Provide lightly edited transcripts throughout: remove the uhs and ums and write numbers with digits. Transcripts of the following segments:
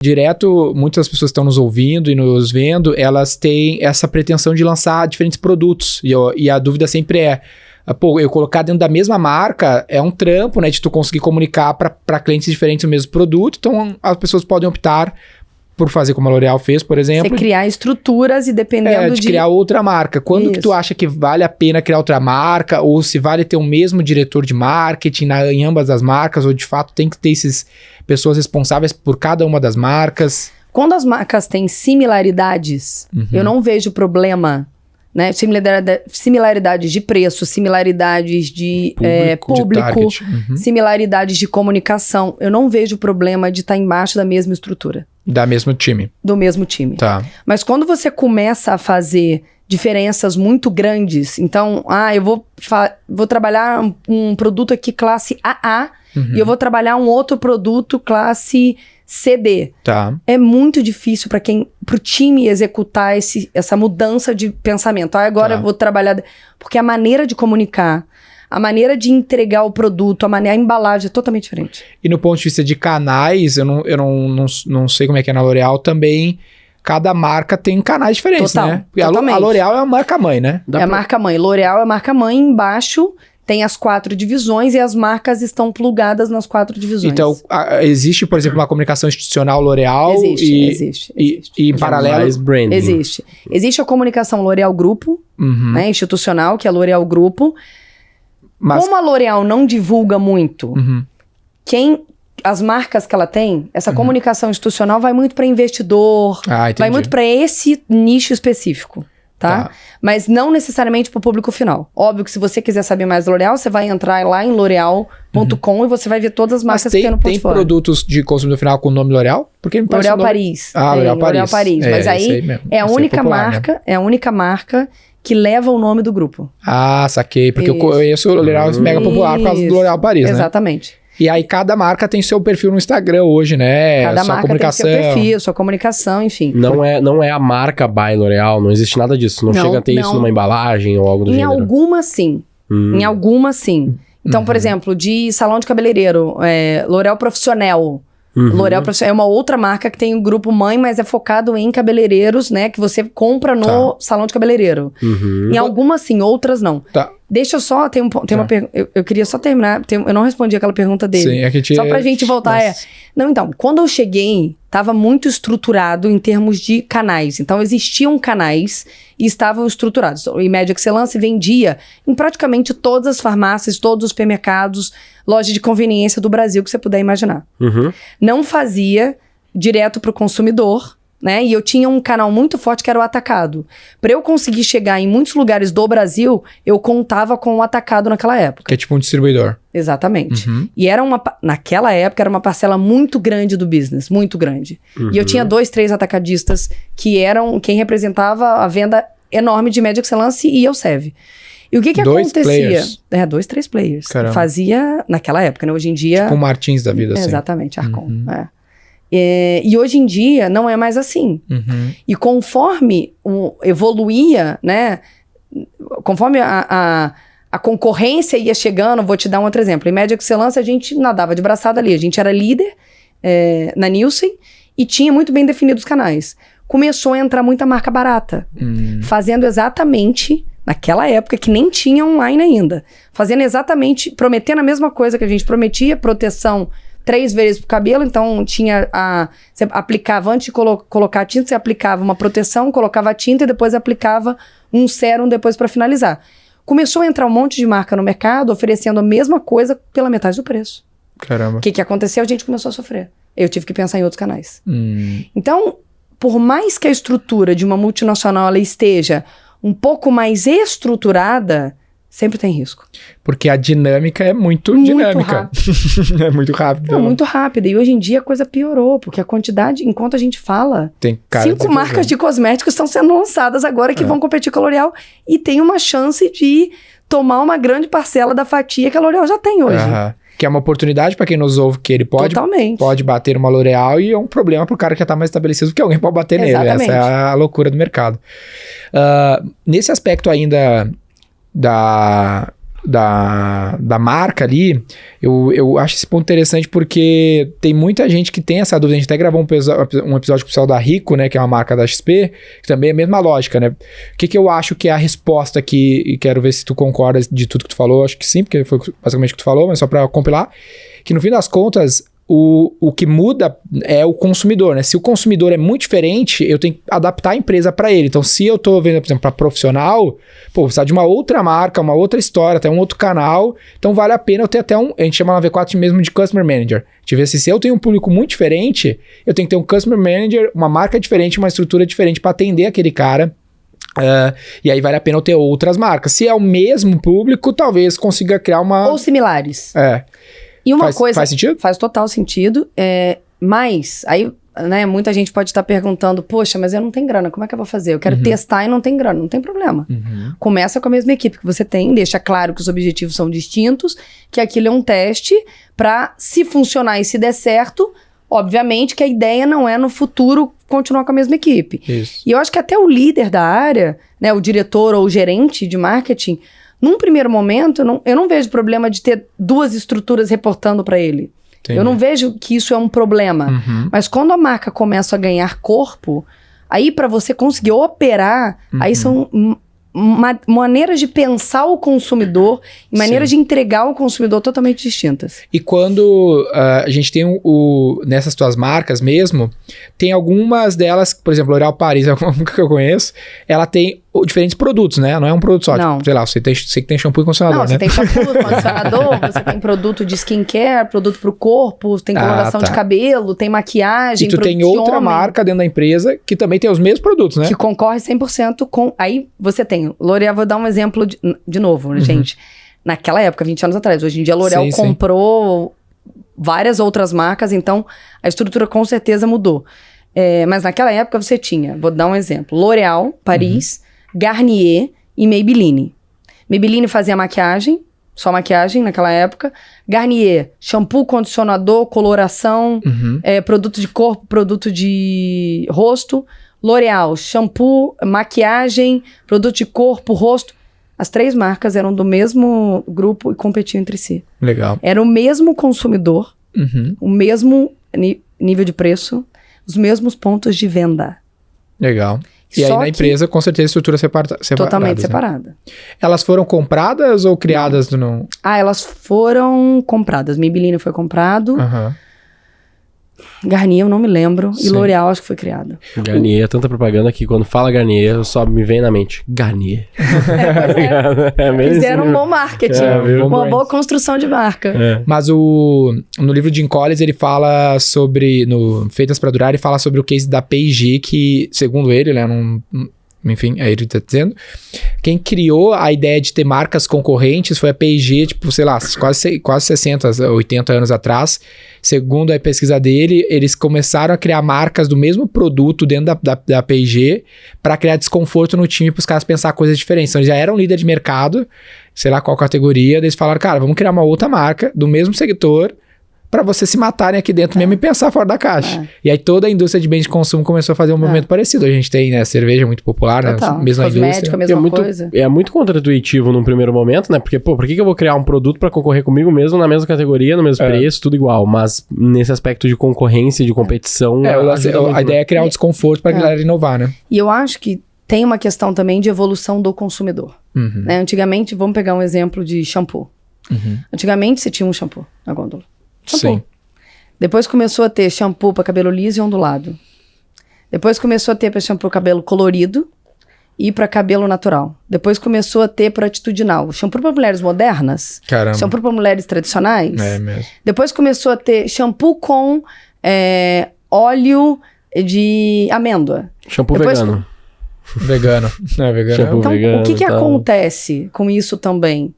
Direto, muitas pessoas que estão nos ouvindo e nos vendo, elas têm essa pretensão de lançar diferentes produtos. E a dúvida sempre é, eu colocar dentro da mesma marca é um trampo, né? De tu conseguir comunicar para clientes diferentes o mesmo produto. Então, as pessoas podem optar por fazer como a L'Oréal fez, por exemplo. Você criar estruturas e dependendo de criar outra marca. Quando Isso. que tu acha que vale a pena criar outra marca? Ou se vale ter o mesmo diretor de marketing em ambas as marcas? Ou de fato tem que ter essas pessoas responsáveis por cada uma das marcas? Quando as marcas têm similaridades, eu não vejo problema, né? Similaridades de preço, similaridades de público, similaridades de comunicação. Eu não vejo problema de estar embaixo da mesma estrutura. Da mesmo time. Do mesmo time. Tá. Mas quando você começa a fazer diferenças muito grandes, então, eu vou trabalhar um produto aqui classe AA e eu vou trabalhar um outro produto classe CD. Tá. É muito difícil pro time executar essa mudança de pensamento. Agora eu vou trabalhar... Porque a maneira de comunicar, a maneira de entregar o produto, a embalagem é totalmente diferente. E no ponto de vista de canais, eu não sei como é que é na L'Oréal também. Cada marca tem canais diferentes, né? Porque a L'Oréal é a marca-mãe, né? É a marca-mãe. L'Oréal é a marca-mãe. Embaixo tem as 4 divisões e as marcas estão plugadas nas 4 divisões. Então, existe, por exemplo, uma comunicação institucional L'Oréal? Existe. E em paralelo... Existe. Existe a comunicação L'Oréal Grupo, né, institucional, que é a L'Oréal Grupo. Mas... Como a L'Oréal não divulga muito, as marcas que ela tem, essa comunicação institucional vai muito para investidor, vai muito para esse nicho específico, tá? Mas não necessariamente para o público final. Óbvio que se você quiser saber mais da L'Oréal, você vai entrar lá em l'oreal.com e você vai ver todas as marcas que tem no portfólio. Tem produtos de consumidor final com o nome L'Oréal? Porque L'Oréal Paris. L'Oréal Paris. Mas aí é a única marca, né? É a única marca que leva o nome do grupo. Saquei. Porque eu conheço o L'Oréal mega popular por causa do L'Oréal Paris, né? Exatamente. E aí cada marca tem seu perfil no Instagram hoje, né? Cada marca comunicação. Tem seu perfil, sua comunicação, enfim. Não é a marca by L'Oréal, não existe nada disso. Não chega a ter isso numa embalagem ou algo do gênero. Em algumas, sim. Então, por exemplo, de salão de cabeleireiro, L'Oréal Profissional. L'Oréal Profissional é uma outra marca que tem um grupo mãe, mas é focado em cabeleireiros, né? Que você compra no salão de cabeleireiro. Em algumas sim, outras não. Deixa eu só, tem uma pergunta, eu queria só terminar, eu não respondi aquela pergunta dele. Sim, só pra gente voltar, Não, então, quando eu cheguei, tava muito estruturado em termos de canais. Então, existiam canais e estavam estruturados. O Imed Excellence vendia em praticamente todas as farmácias, todos os supermercados, lojas de conveniência do Brasil que você puder imaginar. Não fazia direto pro consumidor, né? E eu tinha um canal muito forte que era o atacado. Para eu conseguir chegar em muitos lugares do Brasil, eu contava com o atacado naquela época. Que é tipo um distribuidor. Exatamente. E naquela época era uma parcela muito grande do business, muito grande. E eu tinha 2, 3 atacadistas que eram quem representava a venda enorme de Imed Excellence e Elseve. E o que acontecia? Players. 2, 3 players. Caramba. Fazia naquela época, né? Hoje em dia... Tipo um Martins da vida, assim. Exatamente, Arcon. E hoje em dia não é mais assim. E conforme evoluía, né? Conforme a concorrência ia chegando, vou te dar um outro exemplo. Em Imed Excellence a gente nadava de braçada ali. A gente era líder na Nielsen e tinha muito bem definidos os canais. Começou a entrar muita marca barata. Fazendo exatamente... Naquela época que nem tinha online ainda. Fazendo exatamente, prometendo a mesma coisa que a gente prometia, proteção 3 vezes pro cabelo, então tinha você aplicava, antes de colocar a tinta, você aplicava uma proteção, colocava a tinta e depois aplicava um sérum depois para finalizar. Começou a entrar um monte de marca no mercado oferecendo a mesma coisa pela metade do preço. Caramba. O que aconteceu? A gente começou a sofrer. Eu tive que pensar em outros canais. Então, por mais que a estrutura de uma multinacional ela esteja um pouco mais estruturada, sempre tem risco. Porque a dinâmica é muito dinâmica. É muito rápido. Não, muito rápida. E hoje em dia a coisa piorou, porque a quantidade, enquanto a gente fala, tem 5 marcas de cosméticos estão sendo lançadas agora que vão competir com a L'Oréal e tem uma chance de tomar uma grande parcela da fatia que a L'Oréal já tem hoje. Que é uma oportunidade para quem nos ouve, que ele pode bater uma L'Oréal e é um problema pro cara que já tá mais estabelecido, porque alguém pode bater nele. Essa é a loucura do mercado. Nesse aspecto ainda da marca ali, eu acho esse ponto interessante porque tem muita gente que tem essa dúvida. A gente até gravou um episódio com o pessoal da Rico, né, que é uma marca da XP, que também é a mesma lógica, né? O que eu acho que é a resposta aqui, e quero ver se tu concorda de tudo que tu falou, acho que sim, porque foi basicamente o que tu falou, mas só para compilar, que no fim das contas, o que muda é o consumidor, né? Se o consumidor é muito diferente, eu tenho que adaptar a empresa para ele. Então, se eu tô vendo, por exemplo, para profissional, precisa de uma outra marca, uma outra história, até um outro canal. Então, vale a pena eu ter até a gente chama na V4 mesmo de Customer Manager. De ver se eu tenho um público muito diferente, eu tenho que ter um Customer Manager, uma marca diferente, uma estrutura diferente para atender aquele cara. E aí vale a pena eu ter outras marcas. Se é o mesmo público, talvez consiga criar uma... Ou similares. E uma coisa... Faz sentido? Faz total sentido. Mas, aí, né, muita gente pode estar perguntando, poxa, mas eu não tenho grana, como é que eu vou fazer? Eu quero testar e não tem grana. Não tem problema. Começa com a mesma equipe que você tem, deixa claro que os objetivos são distintos, que aquilo é um teste para, se funcionar e se der certo, obviamente que a ideia não é no futuro continuar com a mesma equipe. Isso. E eu acho que até o líder da área, né, o diretor ou o gerente de marketing, num primeiro momento, eu não vejo problema de ter 2 estruturas reportando para ele. Entendi. Eu não vejo que isso é um problema. Mas quando a marca começa a ganhar corpo, aí para você conseguir operar, aí são maneiras de pensar o consumidor e maneiras de entregar ao consumidor totalmente distintas. E quando a gente tem nessas tuas marcas mesmo, tem algumas delas, por exemplo, L'Oréal Paris, é uma marca que eu conheço, ela tem diferentes produtos, né? Não é um produto só. Não. Tipo, sei lá, você que tem shampoo e condicionador, né? Você tem shampoo, condicionador, você tem produto de skincare, produto pro corpo, tem coloração de cabelo, tem maquiagem, e tu tem outra marca dentro da empresa que também tem os mesmos produtos, né? Que concorre 100% com... Aí você tem... L'Oréal, vou dar um exemplo de novo, gente. Naquela época, 20 anos atrás. Hoje em dia, a L'Oréal comprou várias outras marcas, então a estrutura com certeza mudou. Mas naquela época você tinha, vou dar um exemplo, L'Oréal, Paris, Garnier e Maybelline. Maybelline fazia maquiagem, só maquiagem naquela época. Garnier, shampoo, condicionador, coloração, produto de corpo, produto de rosto. L'Oréal, shampoo, maquiagem, produto de corpo, rosto. As 3 marcas eram do mesmo grupo e competiam entre si. Legal. Era o mesmo consumidor, o mesmo nível de preço, os mesmos pontos de venda. Legal. E aí na empresa, com certeza, estrutura separada. Totalmente separada. Elas foram compradas ou criadas? Não. Elas foram compradas. Maybelline foi comprado. Garnier eu não me lembro. Sim. E L'Oréal acho que foi criado. Garnier, tanta propaganda que quando fala Garnier, só me vem na mente. Garnier. Fizeram um bom marketing. Uma boa construção de marca. Mas no livro de Jim Collins, ele fala sobre, no Feitas para Durar, ele fala sobre o case da P&G, que, segundo ele, né, enfim, aí ele tá dizendo, quem criou a ideia de ter marcas concorrentes foi a P&G, tipo, sei lá, quase 60, 80 anos atrás. Segundo a pesquisa dele, eles começaram a criar marcas do mesmo produto dentro da P&G para criar desconforto no time, para os caras pensar coisas diferentes. Então, eles já eram líder de mercado, sei lá qual categoria, eles falaram, cara, vamos criar uma outra marca do mesmo setor para vocês se matarem aqui dentro mesmo e pensar fora da caixa. E aí toda a indústria de bens de consumo começou a fazer um movimento parecido. A gente tem, né, cerveja muito popular, né, mesma indústria. A mesma coisa. É muito contra-intuitivo num primeiro momento, né? Porque, por que eu vou criar um produto para concorrer comigo mesmo na mesma categoria, no mesmo preço, tudo igual? Mas nesse aspecto de concorrência, de competição... a ideia é criar um desconforto para a galera inovar, né? E eu acho que tem uma questão também de evolução do consumidor. Né? Antigamente, vamos pegar um exemplo de shampoo. Antigamente, você tinha um shampoo na gôndola. Shampoo. Sim. Depois começou a ter shampoo para cabelo liso e ondulado. Depois começou a ter para shampoo cabelo colorido e para cabelo natural. Depois começou a ter para atitudinal. Shampoo para mulheres modernas. Caramba. Shampoo para mulheres tradicionais. É mesmo. Depois começou a ter shampoo com óleo de amêndoa. Shampoo vegano. Vegano. Vegano. Shampoo então, vegano, o que acontece com isso também?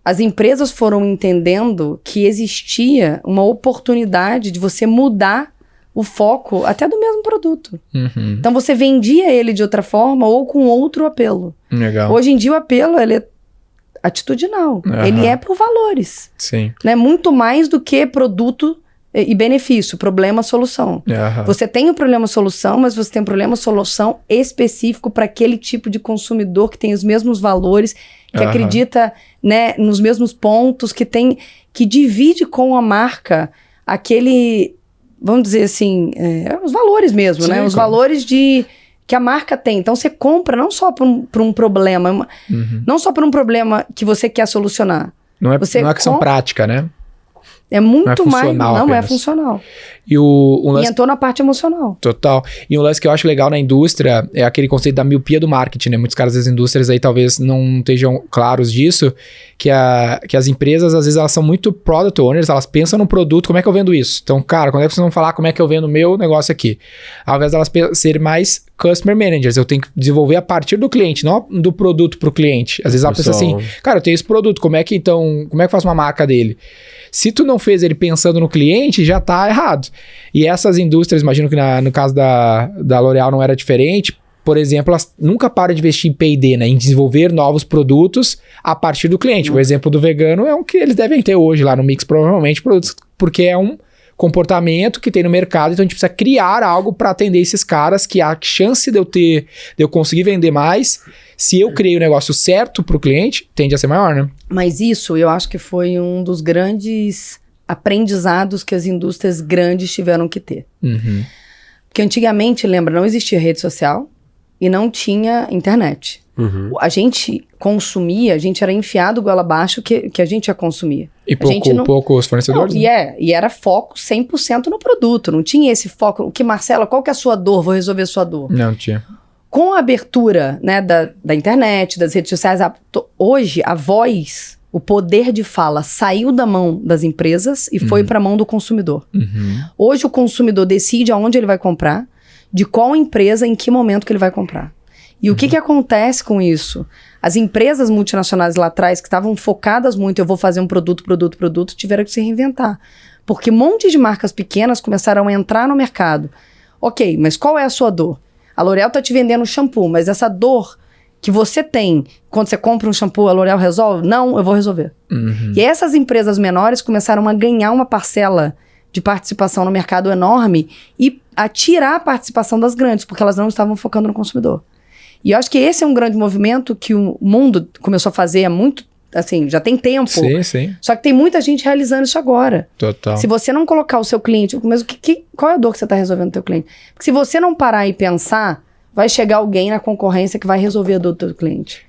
As empresas foram entendendo que existia uma oportunidade de você mudar o foco até do mesmo produto. Então você vendia ele de outra forma ou com outro apelo. Legal. Hoje em dia o apelo ele é atitudinal. Ele é por valores. Sim. Né? Muito mais do que produto e benefício, problema, solução. Você tem o problema, solução, mas você tem um problema, solução específico para aquele tipo de consumidor que tem os mesmos valores, que acredita, né, nos mesmos pontos, que divide com a marca aquele, vamos dizer assim, os valores mesmo, né? Os valores que a marca tem. Então você compra não só por um problema, não só por um problema que você quer solucionar. Não é questão prática, né? É muito mais. Não é funcional. E um lance... E entrou na parte emocional. Total. E um lance que eu acho legal na indústria é aquele conceito da miopia do marketing, né? Muitos caras das indústrias aí talvez não estejam claros disso, que as empresas, às vezes, elas são muito product owners, elas pensam no produto, como é que eu vendo isso? Então, cara, quando é que vocês vão falar como é que eu vendo o meu negócio aqui? Ao invés delas serem mais customer managers, eu tenho que desenvolver a partir do cliente, não do produto pro cliente. Às vezes ela pensa assim, cara, eu tenho esse produto, como é que eu faço uma marca dele? Se tu não fez ele pensando no cliente, já tá errado. E essas indústrias, imagino que no caso da L'Oréal não era diferente, por exemplo, elas nunca param de investir em P&D, né? Em desenvolver novos produtos a partir do cliente. O exemplo do vegano é um que eles devem ter hoje lá no mix, provavelmente, produtos, porque é um comportamento que tem no mercado, então a gente precisa criar algo para atender esses caras, que a chance de eu conseguir vender mais, se eu criei o negócio certo para o cliente, tende a ser maior, né? Mas isso eu acho que foi um dos grandes aprendizados que as indústrias grandes tiveram que ter. Porque antigamente, lembra, não existia rede social e não tinha internet. A gente consumia, a gente era enfiado goela abaixo que a gente ia consumir. E poucos fornecedores? Não, e era foco 100% no produto, não tinha esse foco. Marcela, qual que é a sua dor? Vou resolver a sua dor. Não tinha. Com a abertura, né, da internet, das redes sociais, hoje a voz, o poder de fala saiu da mão das empresas e foi para a mão do consumidor. Hoje o consumidor decide aonde ele vai comprar, de qual empresa, em que momento que ele vai comprar. E o que acontece com isso? As empresas multinacionais lá atrás, que estavam focadas muito, eu vou fazer um produto, tiveram que se reinventar. Porque um monte de marcas pequenas começaram a entrar no mercado. Ok, mas qual é a sua dor? A L'Oréal tá te vendendo shampoo, mas essa dor que você tem quando você compra um shampoo, a L'Oréal resolve? Não, eu vou resolver. E essas empresas menores começaram a ganhar uma parcela de participação no mercado enorme e a tirar a participação das grandes, porque elas não estavam focando no consumidor. E eu acho que esse é um grande movimento que o mundo começou a fazer há muito, assim, já tem tempo. Sim. Só que tem muita gente realizando isso agora. Total. Se você não colocar o seu cliente, mas qual é a dor que você está resolvendo no teu cliente? Porque se você não parar e pensar, vai chegar alguém na concorrência que vai resolver a dor do teu cliente.